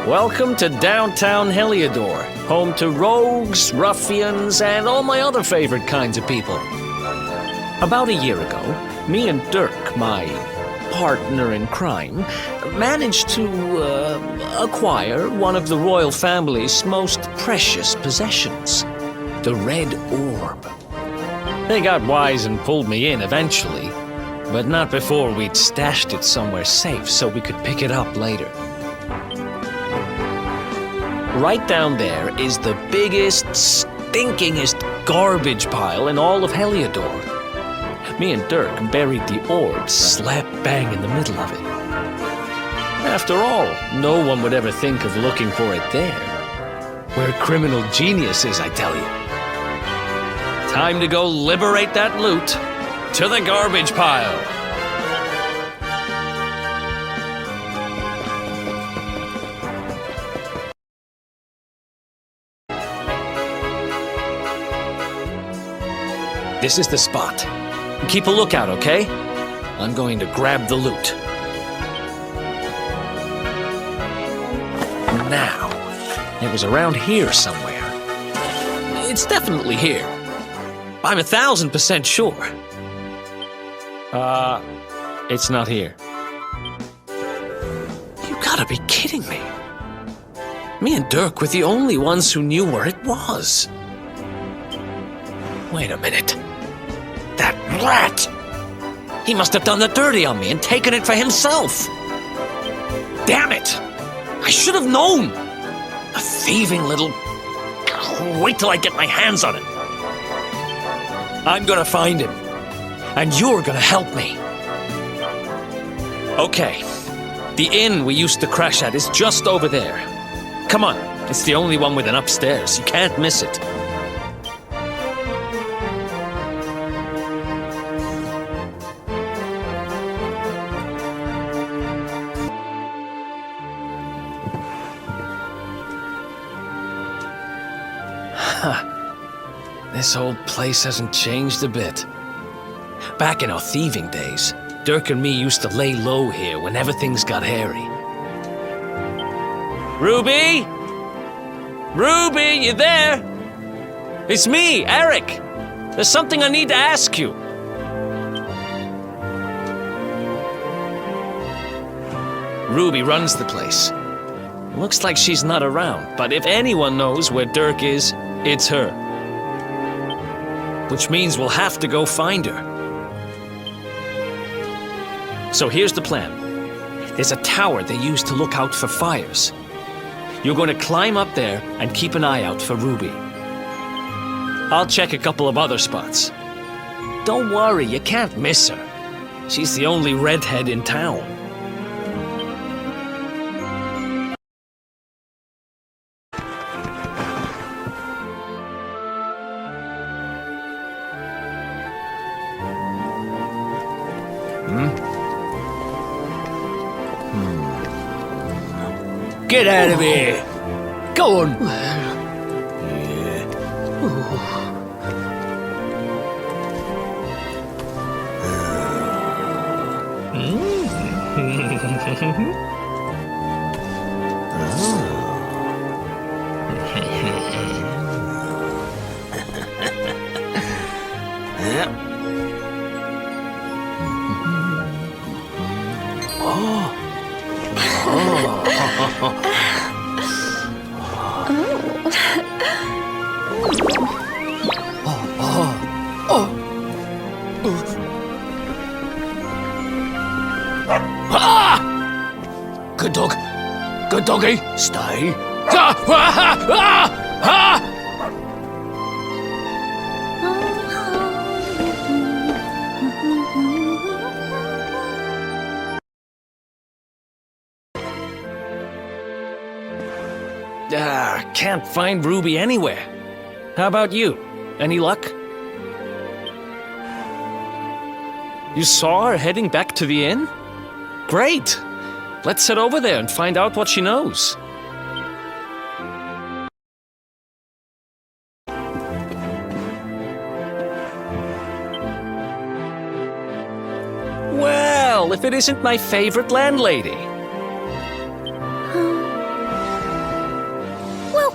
Welcome to downtown Heliodor, home to rogues, ruffians, and all my other favorite kinds of people. About a year ago, me and Dirk, my partner in crime, managed to acquire one of the royal family's most precious possessions, the Red Orb. They got wise and pulled me in eventually, but not before we'd stashed it somewhere safe so we could pick it up later. Right down there is the biggest, stinkingest garbage pile in all of Heliodor. Me and Dirk buried the orb slap bang in the middle of it. After all, no one would ever think of looking for it there. We're criminal geniuses, I tell you. Time to go liberate that loot to the garbage pile. This is the spot. Keep a lookout, okay? I'm going to grab the loot. Now, it was around here somewhere. It's definitely here. I'm 1,000% sure. It's not here. You gotta be kidding me. Me and Dirk were the only ones who knew where it was. Wait a minute. That rat! He must have done the dirty on me and taken it for himself. Damn it! I should have known! A thieving little... Wait till I get my hands on it. I'm gonna find him. And you're gonna help me. Okay. The inn we used to crash at is just over there. Come on. It's the only one with an upstairs. You can't miss it. This old place hasn't changed a bit. Back in our thieving days, Dirk and me used to lay low here whenever things got hairy. Ruby? Ruby, you there? It's me, Eric. There's something I need to ask you. Ruby runs the place. Looks like she's not around, but if anyone knows where Dirk is, it's her. Which means we'll have to go find her. So here's the plan. There's a tower they use to look out for fires. You're going to climb up there and keep an eye out for Ruby. I'll check a couple of other spots. Don't worry, you can't miss her. She's the only redhead in town. Get out of here! Go on! Good dog. Good doggy. Stay. Can't find Ruby anywhere. How about you? Any luck? You saw her heading back to the inn? Great! Let's head over there and find out what she knows. Well, if it isn't my favorite landlady.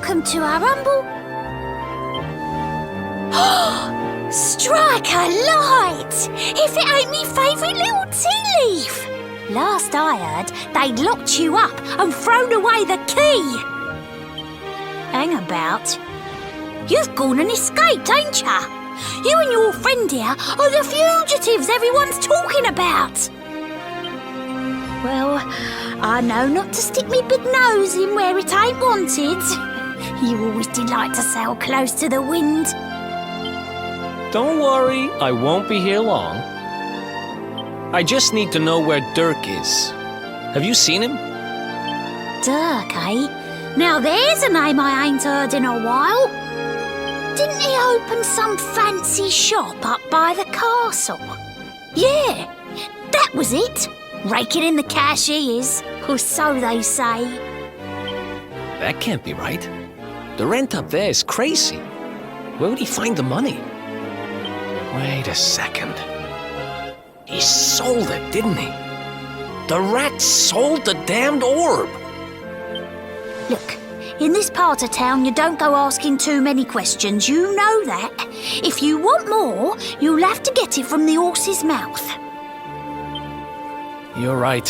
Welcome to our humble... Strike a light! If it ain't me favourite little tea leaf! Last I heard, they'd locked you up and thrown away the key. Hang about. You've gone and escaped, ain't ya? You and your friend here are the fugitives everyone's talking about. Well, I know not to stick me big nose in where it ain't wanted. You always did like to sail close to the wind. Don't worry, I won't be here long. I just need to know where Dirk is. Have you seen him? Dirk, eh? Now there's a name I ain't heard in a while. Didn't he open some fancy shop up by the castle? Yeah, that was it. Raking in the cash he is, or so they say. That can't be right. The rent up there is crazy. Where would he find the money? Wait a second. He sold it, didn't he? The rat sold the damned orb. Look, in this part of town you don't go asking too many questions, you know that. If you want more, you'll have to get it from the horse's mouth. You're right.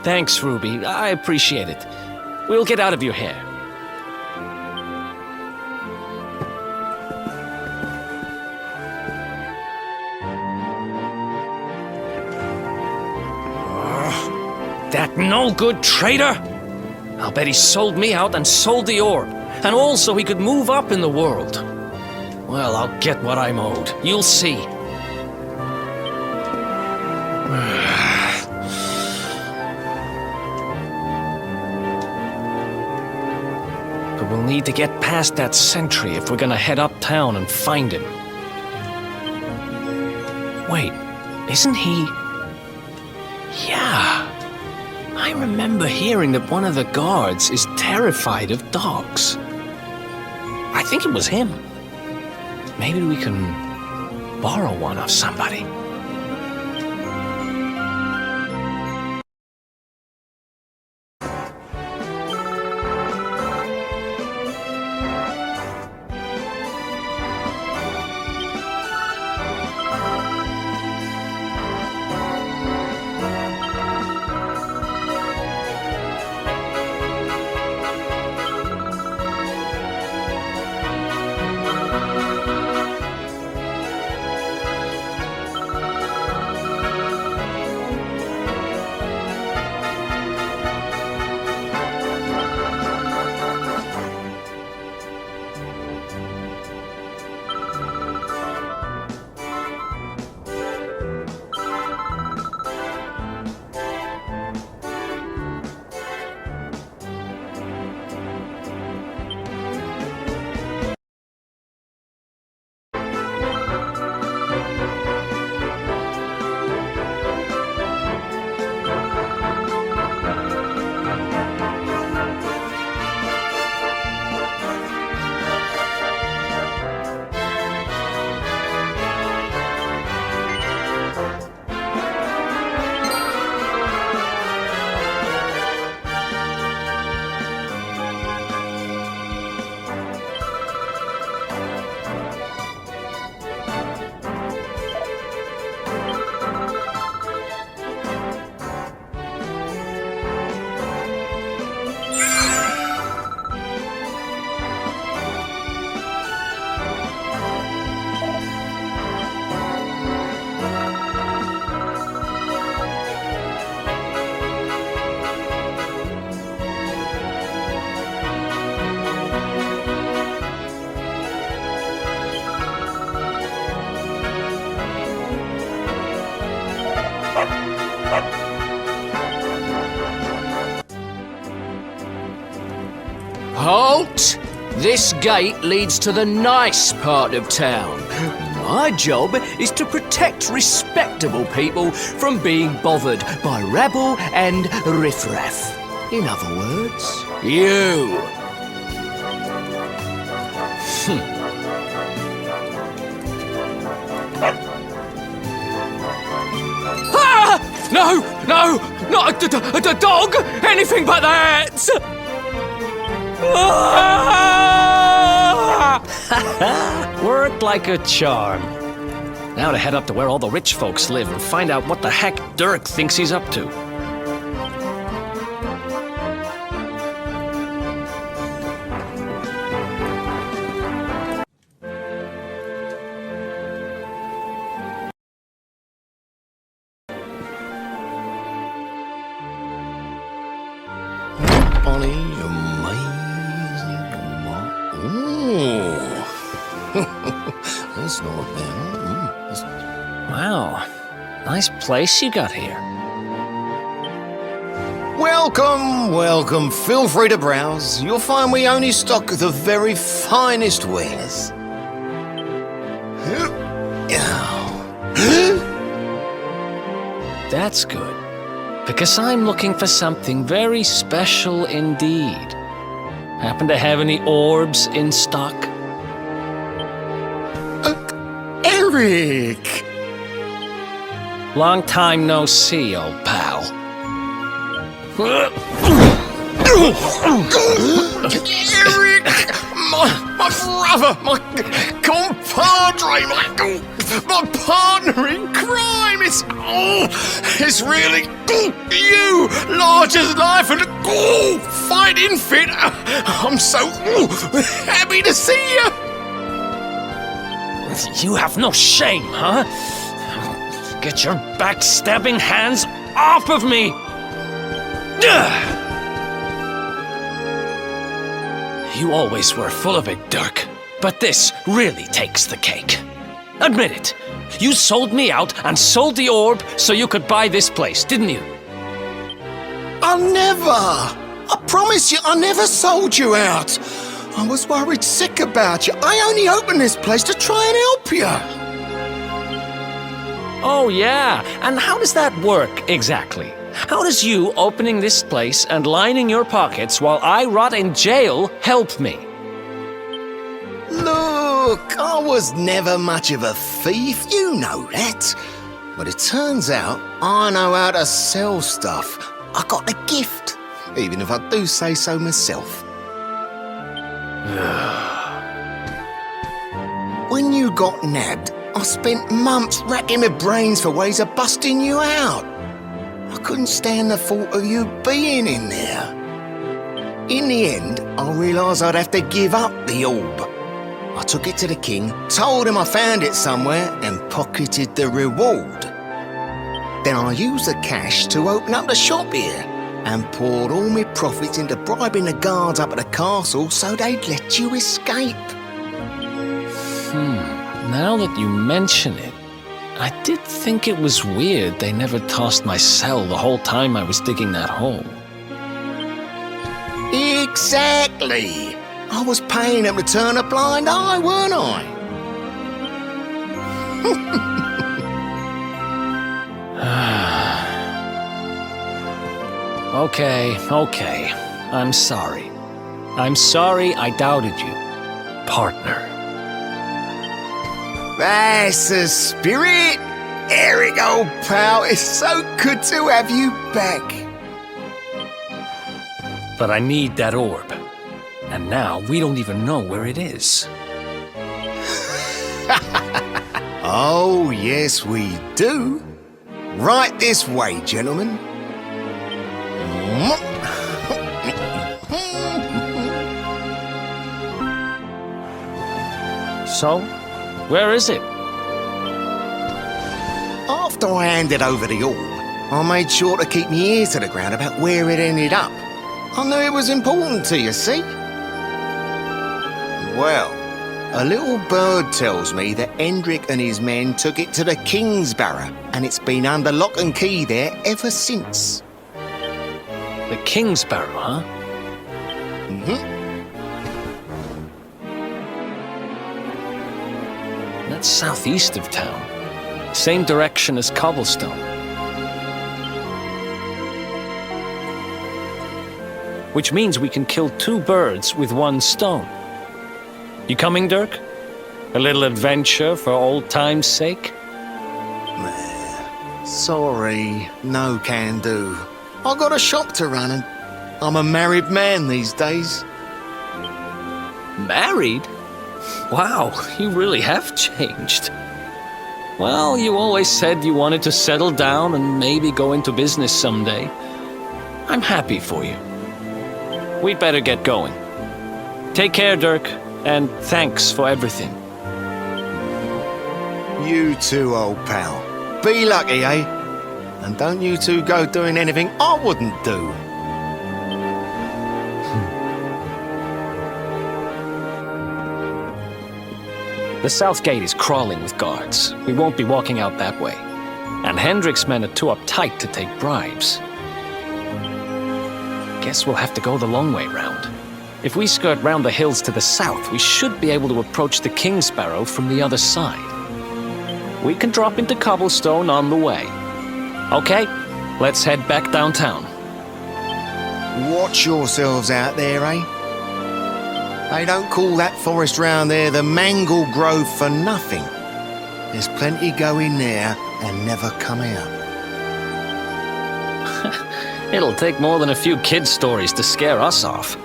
Thanks, Ruby. I appreciate it. We'll get out of your hair. That no-good traitor! I'll bet he sold me out and sold the orb, and also he could move up in the world. Well, I'll get what I'm owed. You'll see. But we'll need to get past that sentry if we're gonna head uptown and find him. Wait, isn't he... Yeah. I remember hearing that one of the guards is terrified of dogs. I think it was him. Maybe we can borrow one of somebody. Halt! This gate leads to the nice part of town. My job is to protect respectable people from being bothered by rabble and riffraff. In other words, you. Ah! No! No! Not a dog! Anything but that! Worked like a charm. Now to head up to where all the rich folks live and find out what the heck Dirk thinks he's up to. That's not bad. Wow, nice place you got here. Welcome, welcome. Feel free to browse. You'll find we only stock the very finest wares. That's good, because I'm looking for something very special indeed. Happen to have any orbs in stock? Eric! Long time no see, old pal. Eric! My brother, my compadre, my partner in crime! It's really you, large as life and fighting fit. I'm so happy to see you. You have no shame, huh? Get your backstabbing hands off of me! You always were full of it, Dirk. But this really takes the cake. Admit it. You sold me out and sold the orb so you could buy this place, didn't you? I promise you, I never sold you out. I was worried sick about you. I only opened this place to try and help you. Oh, yeah. And how does that work exactly? How does you opening this place and lining your pockets while I rot in jail help me? Look, I was never much of a thief, you know that. But it turns out I know how to sell stuff. I got a gift, even if I do say so myself. When you got nabbed, I spent months racking my brains for ways of busting you out. I couldn't stand the thought of you being in there. In the end, I realised I'd have to give up the orb. I took it to the king, told him I found it somewhere, and pocketed the reward. Then I used the cash to open up the shop here, and poured all my profits into bribing the guards up at the castle so they'd let you escape. Now that you mention it, I did think it was weird they never tossed my cell the whole time I was digging that hole. Exactly! I was paying them to turn a blind eye, weren't I? Okay. I'm sorry. I'm sorry I doubted you, partner. That's the spirit! Eric, old pal, it's so good to have you back. But I need that orb. And now we don't even know where it is. Oh, yes, we do. Right this way, gentlemen. So, where is it? After I handed over the orb, I made sure to keep my ears to the ground about where it ended up. I knew it was important to you, see? Well, a little bird tells me that Hendrik and his men took it to the King's Barrow, and it's been under lock and key there ever since. The King's Barrow, huh? That's southeast of town. Same direction as Cobblestone. Which means we can kill two birds with one stone. You coming, Dirk? A little adventure for old time's sake? Sorry, no can do. I got a shop to run and I'm a married man these days. Married? Wow, you really have changed. Well, you always said you wanted to settle down and maybe go into business someday. I'm happy for you. We'd better get going. Take care, Dirk, and thanks for everything. You too, old pal. Be lucky, eh? And don't you two go doing anything I wouldn't do. The south gate is crawling with guards. We won't be walking out that way. And Hendrik's men are too uptight to take bribes. Guess we'll have to go the long way round. If we skirt round the hills to the south, we should be able to approach the King Sparrow from the other side. We can drop into Cobblestone on the way. Okay, let's head back downtown. Watch yourselves out there, eh? They don't call that forest round there the Mangle Grove for nothing. There's plenty go in there and never come out. It'll take more than a few kid stories to scare us off.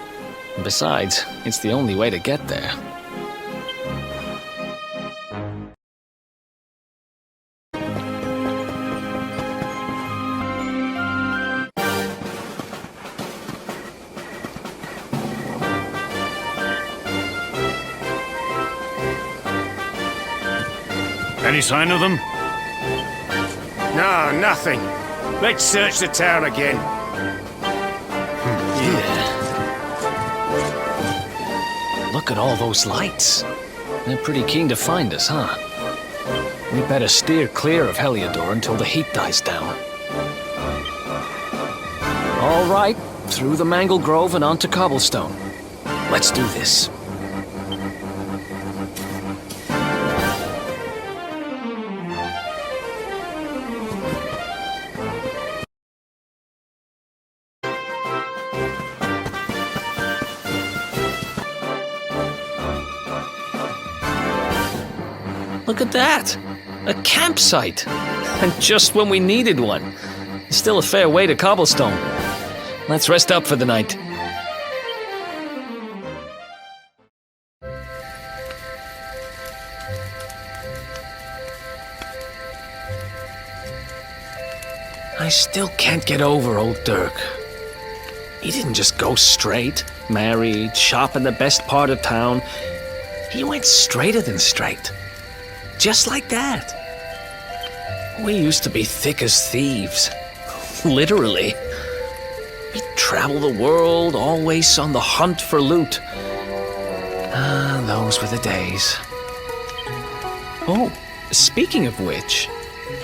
Besides, it's the only way to get there. Any sign of them? No, nothing. Let's search the town again. Look at all those lights. They're pretty keen to find us, huh? We better steer clear of Heliodor until the heat dies down. All right, through the Mangle Grove and onto Cobblestone. Let's do this. Look at that! A campsite! And just when we needed one. Still a fair way to Cobblestone. Let's rest up for the night. I still can't get over old Dirk. He didn't just go straight, married, shop in the best part of town. He went straighter than straight. Just like that. We used to be thick as thieves. Literally. We'd travel the world, always on the hunt for loot. Ah, those were the days. Oh, speaking of which,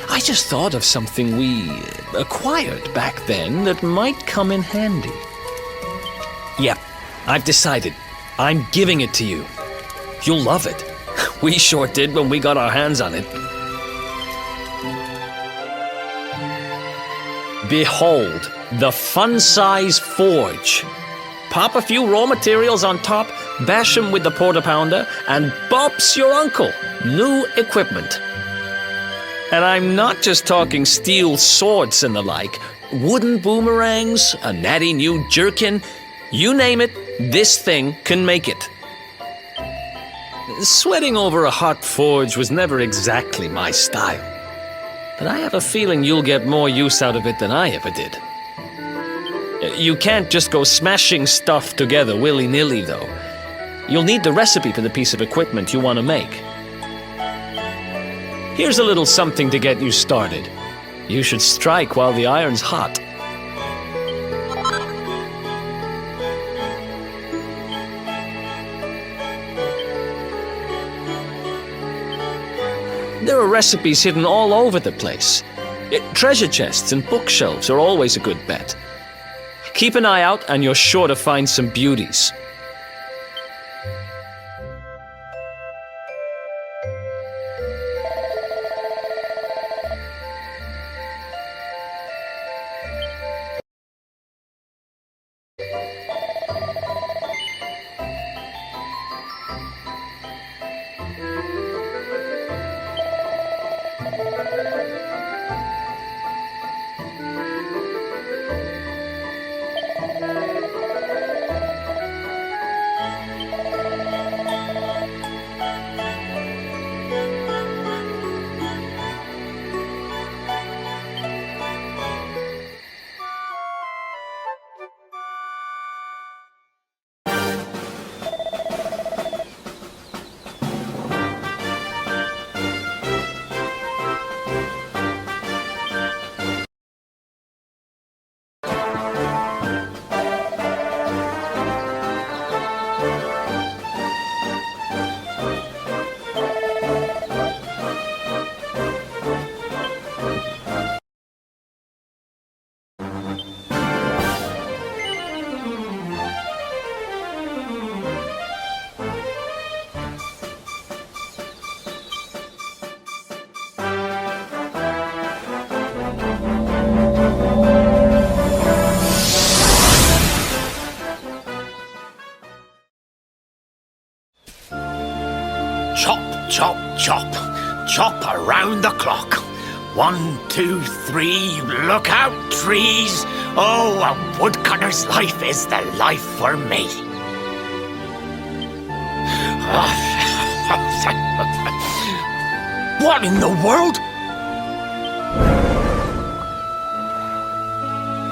I just thought of something we acquired back then that might come in handy. Yep, I've decided. I'm giving it to you. You'll love it. We sure did when we got our hands on it. Behold, the fun-size forge. Pop a few raw materials on top, bash 'em with the porta-pounder, and bop's your uncle. New equipment. And I'm not just talking steel swords and the like. Wooden boomerangs, a natty new jerkin. You name it, this thing can make it. Sweating over a hot forge was never exactly my style. But I have a feeling you'll get more use out of it than I ever did. You can't just go smashing stuff together willy-nilly, though. You'll need the recipe for the piece of equipment you want to make. Here's a little something to get you started. You should strike while the iron's hot. There are recipes hidden all over the place. Treasure chests and bookshelves are always a good bet. Keep an eye out and you're sure to find some beauties. Chop, chop, chop. Chop around the clock. 1, 2, 3, look out, trees. Oh, a woodcutter's life is the life for me. What in the world?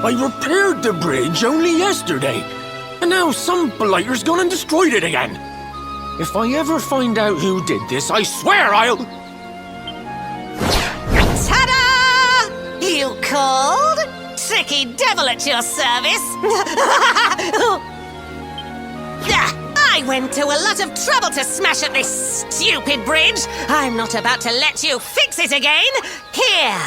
I repaired the bridge only yesterday, and now some blighter's gone and destroyed it again. If I ever find out who did this, I swear I'll... Ta-da! You called? Tricky devil at your service. I went to a lot of trouble to smash up this stupid bridge. I'm not about to let you fix it again. Here,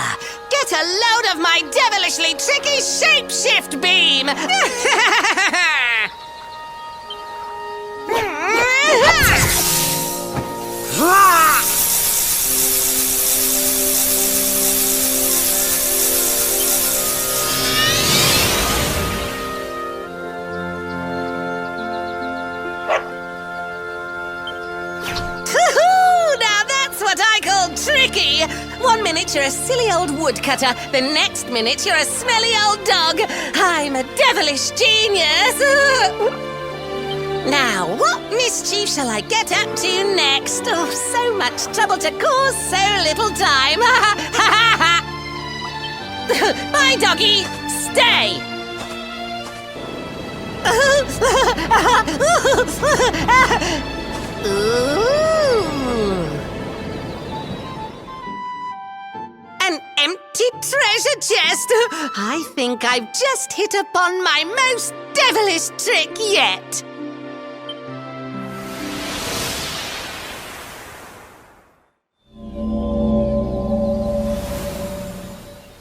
get a load of my devilishly tricky shapeshift beam. Tricky! 1 minute you're a silly old woodcutter, the next minute you're a smelly old dog. I'm a devilish genius. Now, what mischief shall I get up to next? Oh, so much trouble to cause so little time. Bye, doggy. Stay. Ooh. An empty treasure chest! I think I've just hit upon my most devilish trick yet!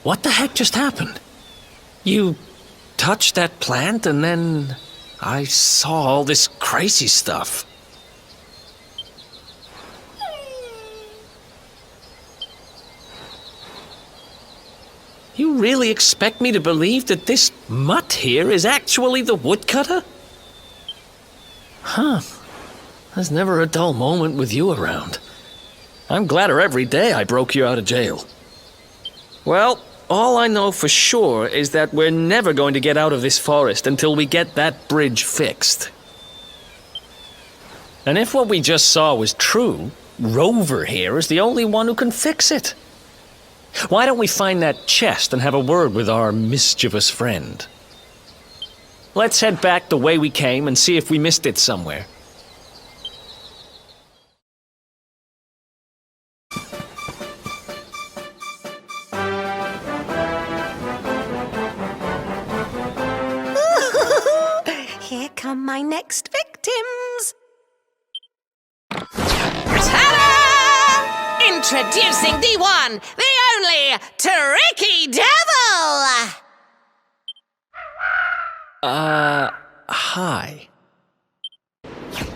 What the heck just happened? You touched that plant and then I saw all this crazy stuff. You really expect me to believe that this mutt here is actually the woodcutter? Huh. There's never a dull moment with you around. I'm gladder every day I broke you out of jail. Well, all I know for sure is that we're never going to get out of this forest until we get that bridge fixed. And if what we just saw was true, Rover here is the only one who can fix it. Why don't we find that chest and have a word with our mischievous friend? Let's head back the way we came and see if we missed it somewhere. Here come my next victims. Ta-da! Introducing the one, the only, Tricky Devil! Hi.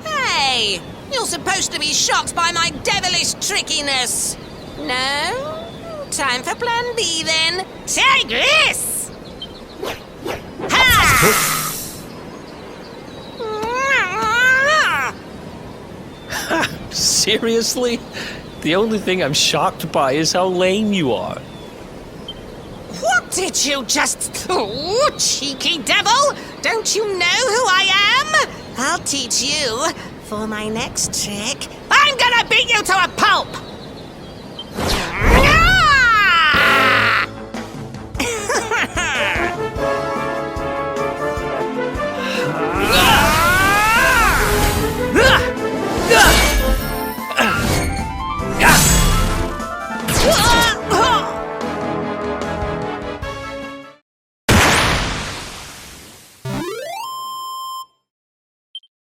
Hey, you're supposed to be shocked by my devilish trickiness. No? Time for plan B then. Take this! Ha! Seriously? The only thing I'm shocked by is how lame you are. What did you just... Oh, cheeky devil! Don't you know who I am? I'll teach you. For my next trick, I'm gonna beat you to a pulp!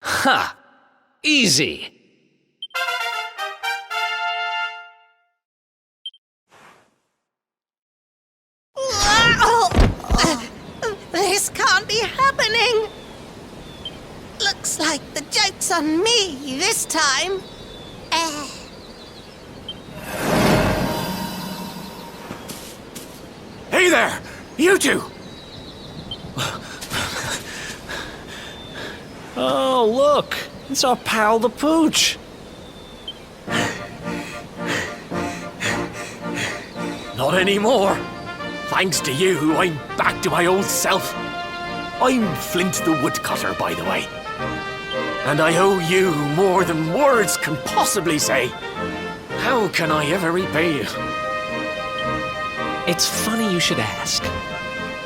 Ha! Easy. This can't be happening. Looks like the joke's on me this time. Hey there! You two! Oh, look! It's our pal the Pooch. Not anymore. Thanks to you, I'm back to my old self. I'm Flint the Woodcutter, by the way. And I owe you more than words can possibly say. How can I ever repay you? It's funny you should ask.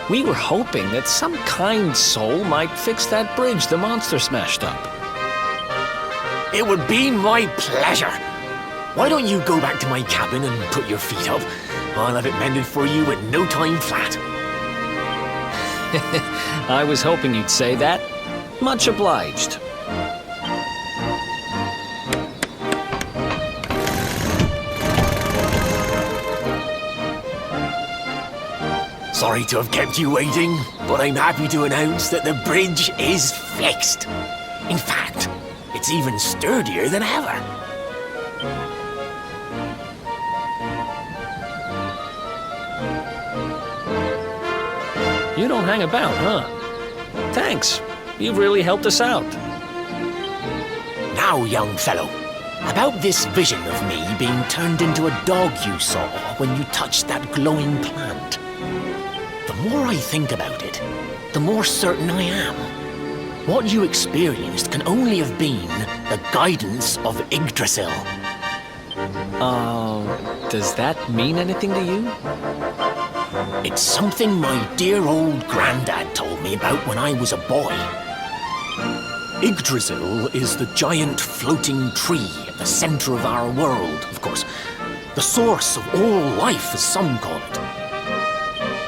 We were hoping that some kind soul might fix that bridge the monster smashed up. It would be my pleasure. Why don't you go back to my cabin and put your feet up? I'll have it mended for you in no time flat. I was hoping you'd say that. Much obliged. Sorry to have kept you waiting, but I'm happy to announce that the bridge is fixed. In fact, it's even sturdier than ever. You don't hang about, huh? Thanks. You've really helped us out. Now, young fellow, about this vision of me being turned into a dog you saw when you touched that glowing plant. The more I think about it, the more certain I am. What you experienced can only have been the guidance of Yggdrasil. Does that mean anything to you? It's something my dear old granddad told me about when I was a boy. Yggdrasil is the giant floating tree at the center of our world, of course. The source of all life, as some call it.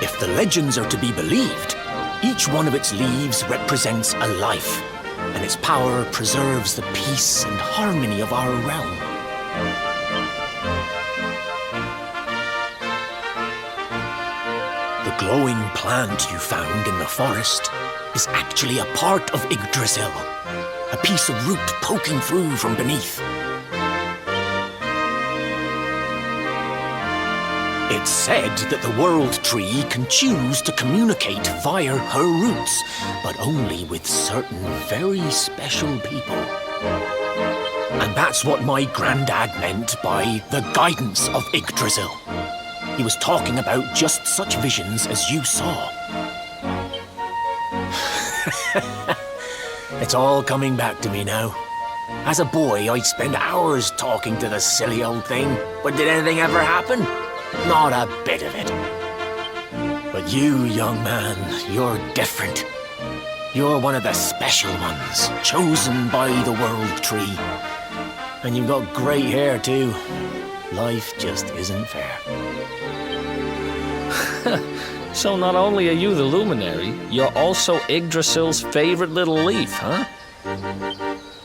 If the legends are to be believed, each one of its leaves represents a life, and its power preserves the peace and harmony of our realm. The glowing plant you found in the forest is actually a part of Yggdrasil, a piece of root poking through from beneath. It's said that the World Tree can choose to communicate via her roots, but only with certain very special people. And that's what my granddad meant by the guidance of Yggdrasil. He was talking about just such visions as you saw. It's all coming back to me now. As a boy, I'd spend hours talking to the silly old thing, but did anything ever happen? Not a bit of it. But you, young man, you're different. You're one of the special ones, chosen by the World Tree. And you've got great hair, too. Life just isn't fair. So not only are you the luminary, you're also Yggdrasil's favorite little leaf, huh?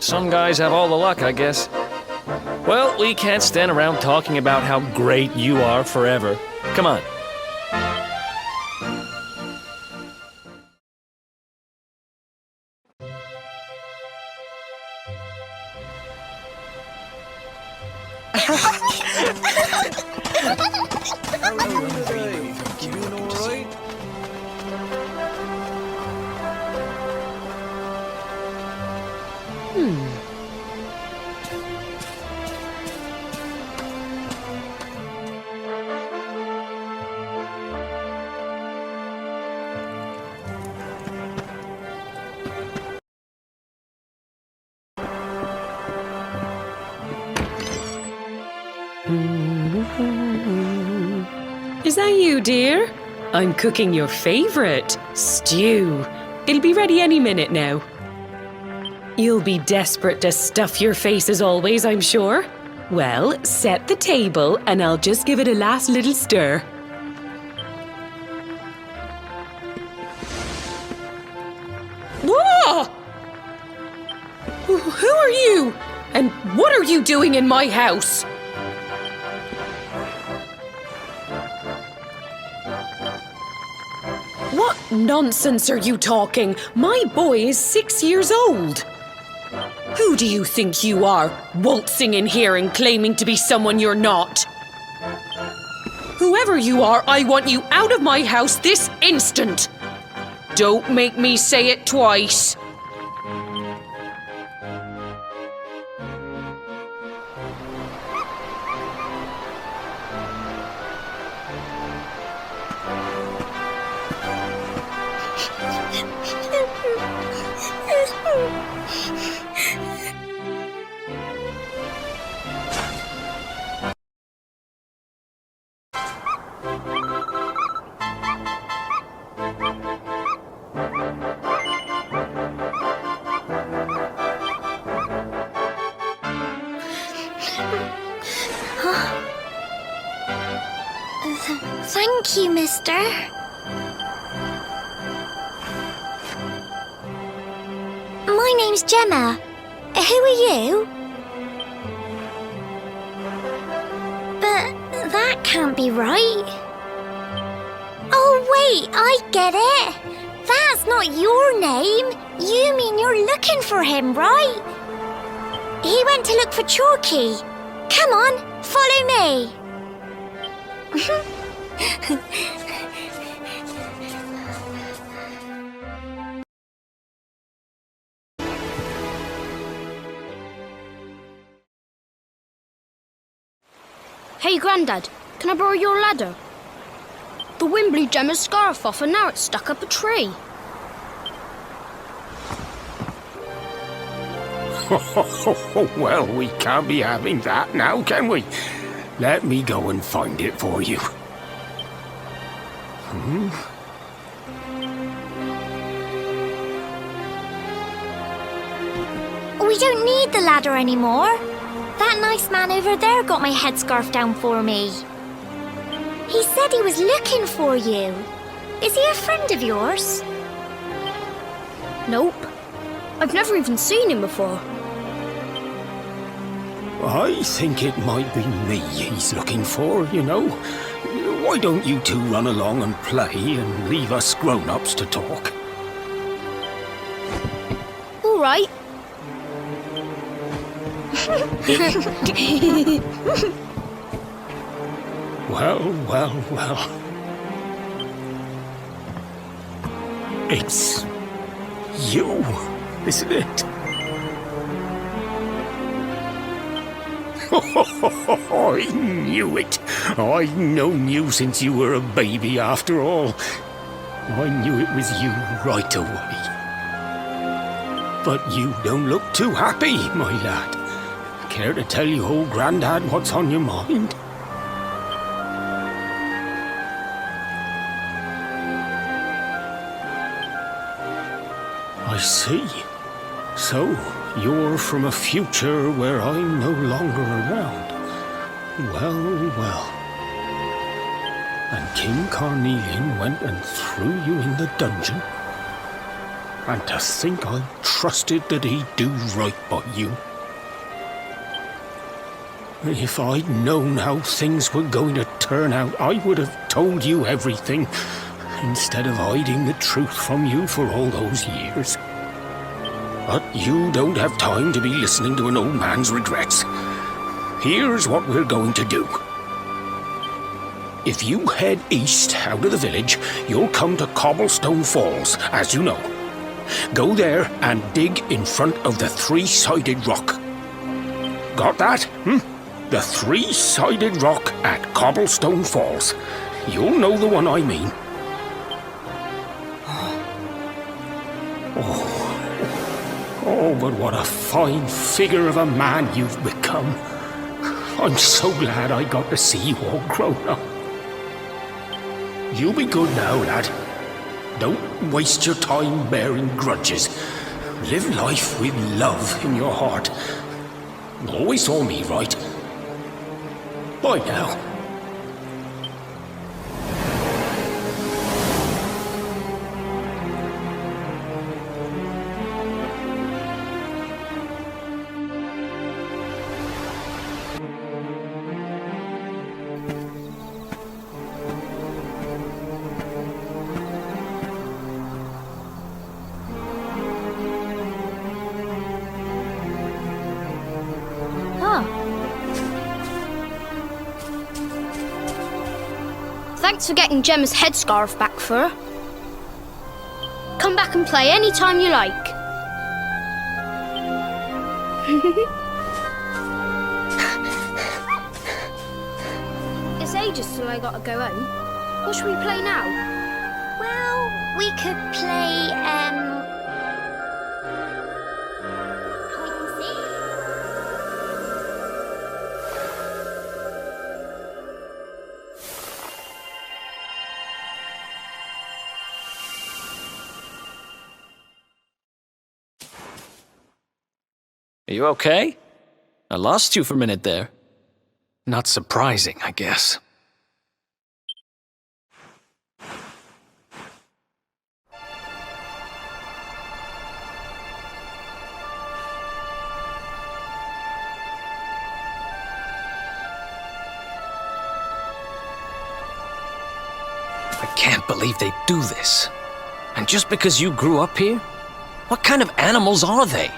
Some guys have all the luck, I guess. Well, we can't stand around talking about how great you are forever. Come on. Is that you, dear? I'm cooking your favorite, stew. It'll be ready any minute now. You'll be desperate to stuff your face as always, I'm sure. Well, set the table and I'll just give it a last little stir. Whoa! Who are you? And what are you doing in my house? What nonsense are you talking? My boy is 6 years old. Who do you think you are, waltzing in here and claiming to be someone you're not? Whoever you are, I want you out of my house this instant. Don't make me say it twice. Thank you, mister. My name's Gemma. Who are you? But that can't be right. Oh, wait, I get it. That's not your name. You mean you're looking for him, right? He went to look for Chalky. Come on, follow me. Hey, Grandad, can I borrow your ladder? The wind blew Gemma's scarf off and now it's stuck up a tree. Well, we can't be having that now, can we? Let me go and find it for you. We don't need the ladder anymore. That nice man over there got my headscarf down for me. He said he was looking for you. Is he a friend of yours? Nope. I've never even seen him before. I think it might be me he's looking for, you know. Why don't you two run along and play and leave us grown-ups to talk? All right. Well. It's you, isn't it? I knew it. I've known you since you were a baby after all. I knew it was you right away. But you don't look too happy, my lad. Care to tell your old Grandad what's on your mind? I see. So, you're from a future where I'm no longer around. Well. And King Carnelian went and threw you in the dungeon? And to think I trusted that he'd do right by you. If I'd known how things were going to turn out, I would have told you everything, instead of hiding the truth from you for all those years. But you don't have time to be listening to an old man's regrets. Here's what we're going to do. If you head east out of the village, you'll come to Cobblestone Falls, as you know. Go there and dig in front of the three-sided rock. Got that? The three-sided rock at Cobblestone Falls. You'll know the one I mean. Oh, but what a fine figure of a man you've become. I'm so glad I got to see you all grown up. You be good now, lad. Don't waste your time bearing grudges. Live life with love in your heart. Always saw me right. Bye now. Thanks for getting Gemma's headscarf back for her. Come back and play any time you like. It's ages till I gotta go home. What should we play now? Well, we could play, Are you okay? I lost you for a minute there. Not surprising, I guess. I can't believe they do this. And just because you grew up here? What kind of animals are they?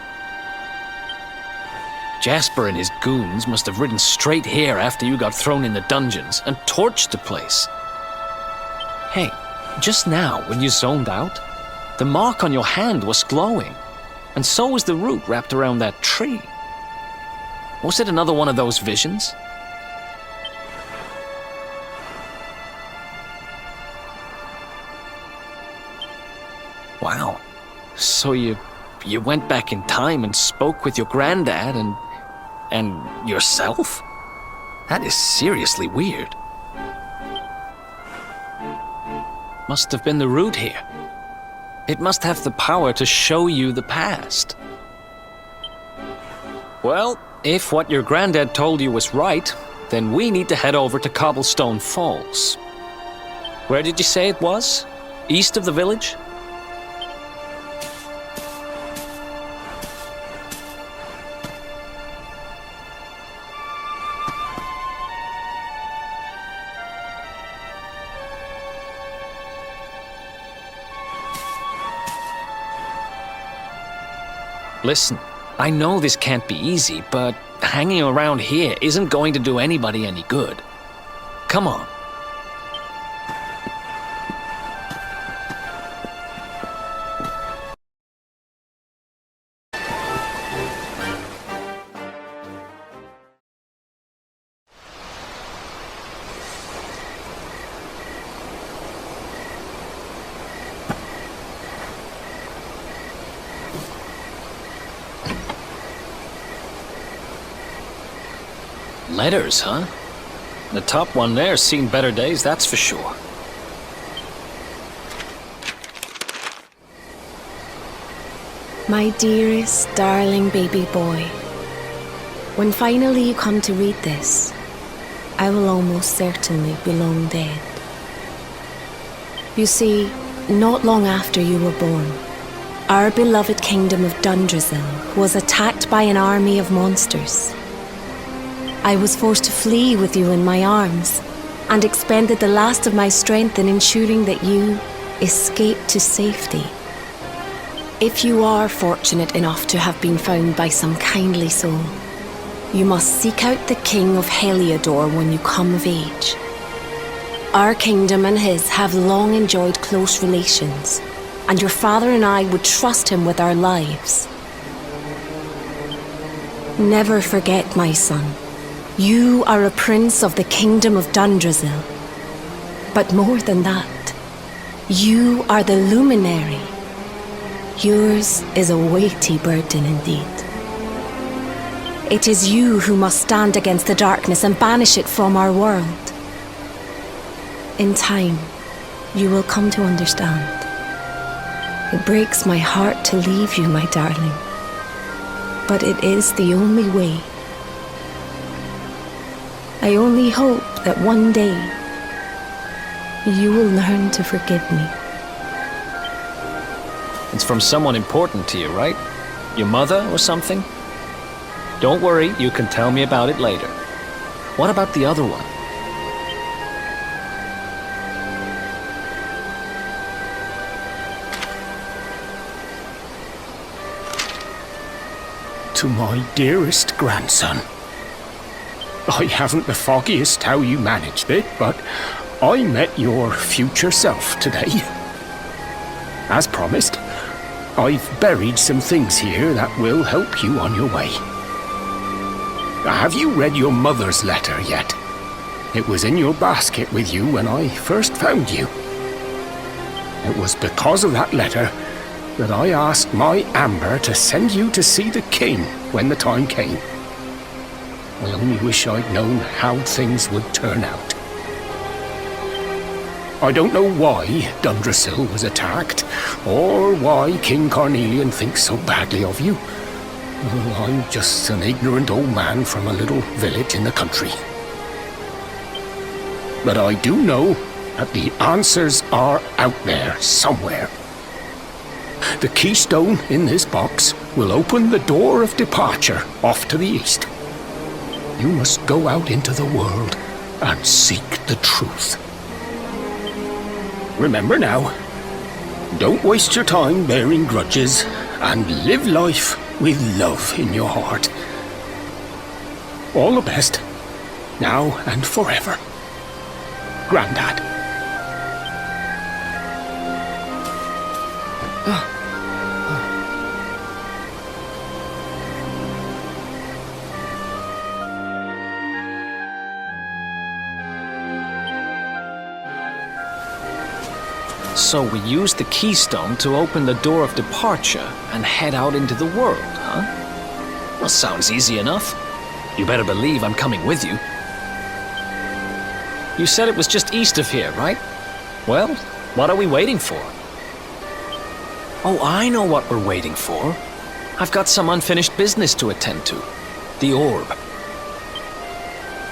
Jasper and his goons must have ridden straight here after you got thrown in the dungeons and torched the place. Hey, just now when you zoned out, the mark on your hand was glowing, and so was the root wrapped around that tree. Was it another one of those visions? Wow. So you went back in time and spoke with your granddad and yourself? That is seriously weird. Must have been the root here. It must have the power to show you the past. Well, if what your granddad told you was right, then we need to head over to Cobblestone Falls. Where did you say it was? East of the village? Listen, I know this can't be easy, but hanging around here isn't going to do anybody any good. Come on. Letters, huh? The top one there's seen better days, that's for sure. My dearest, darling baby boy, when finally you come to read this, I will almost certainly be long dead. You see, not long after you were born, our beloved kingdom of Dundrasil was attacked by an army of monsters. I was forced to flee with you in my arms and expended the last of my strength in ensuring that you escaped to safety. If you are fortunate enough to have been found by some kindly soul, you must seek out the King of Heliodor when you come of age. Our kingdom and his have long enjoyed close relations, and your father and I would trust him with our lives. Never forget, my son, you are a prince of the kingdom of Dundrasil. But more than that, you are the luminary. Yours is a weighty burden indeed. It is you who must stand against the darkness and banish it from our world. In time, you will come to understand. It breaks my heart to leave you, my darling, but it is the only way. I only hope that one day you will learn to forgive me. It's from someone important to you, right? Your mother or something? Don't worry, you can tell me about it later. What about the other one? To my dearest grandson. I haven't the foggiest how you managed it, but I met your future self today. As promised, I've buried some things here that will help you on your way. Have you read your mother's letter yet? It was in your basket with you when I first found you. It was because of that letter that I asked my Amber to send you to see the king when the time came. I only wish I'd known how things would turn out. I don't know why Dundrasil was attacked, or why King Carnelian thinks so badly of you. I'm just an ignorant old man from a little village in the country. But I do know that the answers are out there somewhere. The keystone in this box will open the door of departure off to the east. You must go out into the world and seek the truth. Remember now, don't waste your time bearing grudges and live life with love in your heart. All the best, now and forever. Grandad. So we use the keystone to open the door of departure and head out into the world, huh? Well, sounds easy enough. You better believe I'm coming with you. You said it was just east of here, right? Well, what are we waiting for? Oh, I know what we're waiting for. I've got some unfinished business to attend to. The orb.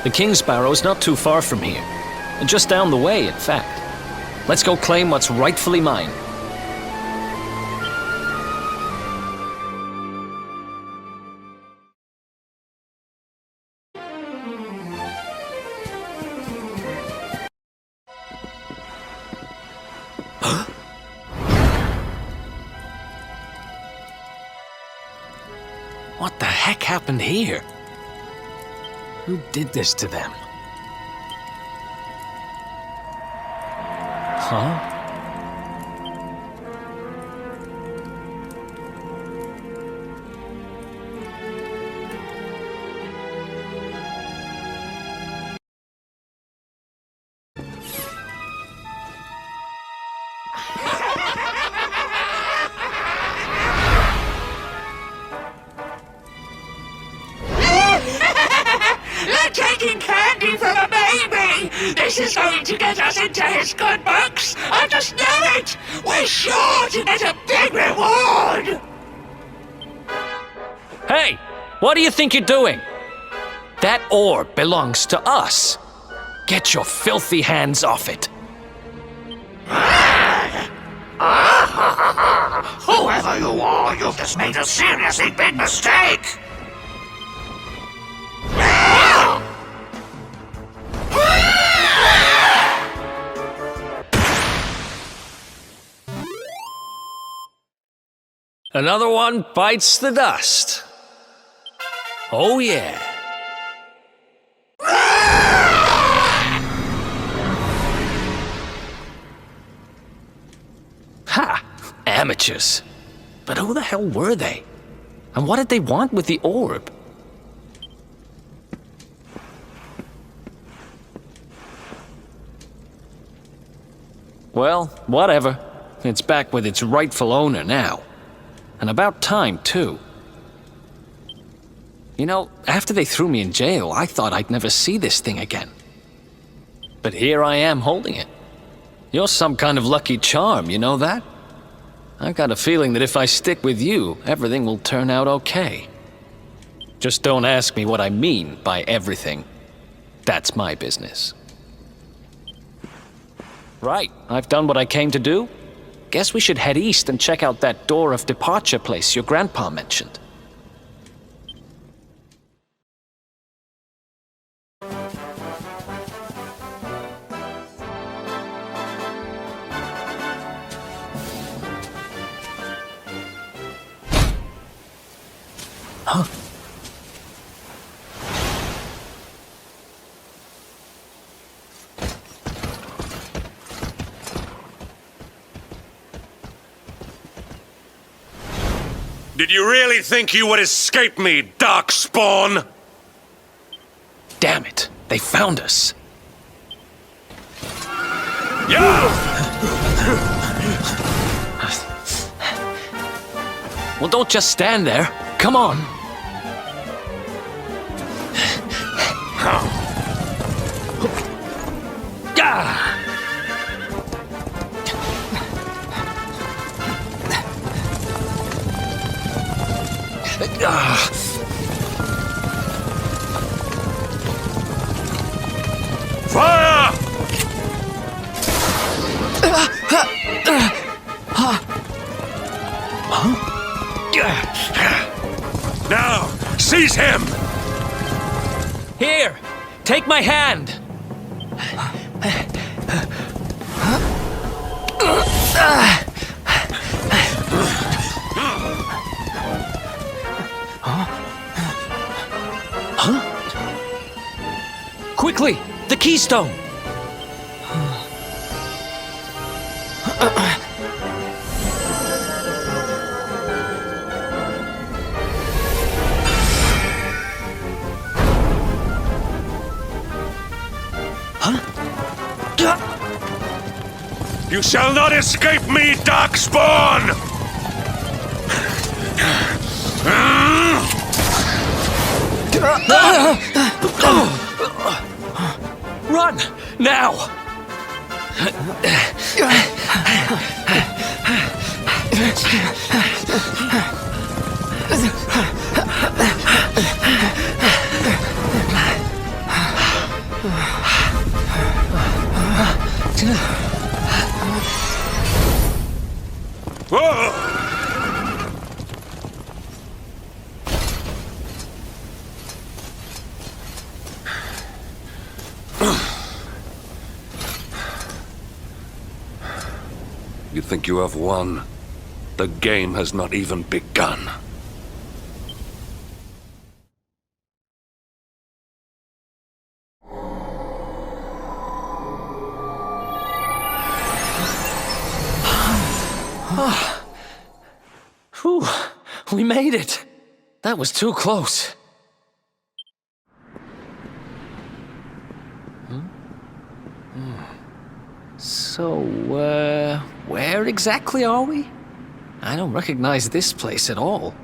The King Sparrow's not too far from here. Just down the way, in fact. Let's go claim what's rightfully mine. What the heck happened here? Who did this to them? Huh? They're taking candy from a baby! This is going to get us into his good books! I just know it! We're sure to get a big reward! Hey! What do you think you're doing? That orb belongs to us. Get your filthy hands off it. Whoever you are, you've just made a seriously big mistake! Another one bites the dust. Oh yeah. Ha! Amateurs. But who the hell were they? And what did they want with the orb? Well, whatever. It's back with its rightful owner now. And about time, too. You know, after they threw me in jail, I thought I'd never see this thing again. But here I am holding it. You're some kind of lucky charm, you know that? I've got a feeling that if I stick with you, everything will turn out okay. Just don't ask me what I mean by everything. That's my business. Right, I've done what I came to do. Guess we should head east and check out that door of departure place your grandpa mentioned. Huh? Did you really think you would escape me, Darkspawn? Damn it, they found us. Yeah! Well, don't just stand there. Come on. Gah! Fire! Now, seize him! Here, take my hand. Quickly, the keystone. You shall not escape me, Darkspawn! Run, now! Whoa! You think you have won? The game has not even begun. Whew, we made it. That was too close. So, where exactly are we? I don't recognize this place at all.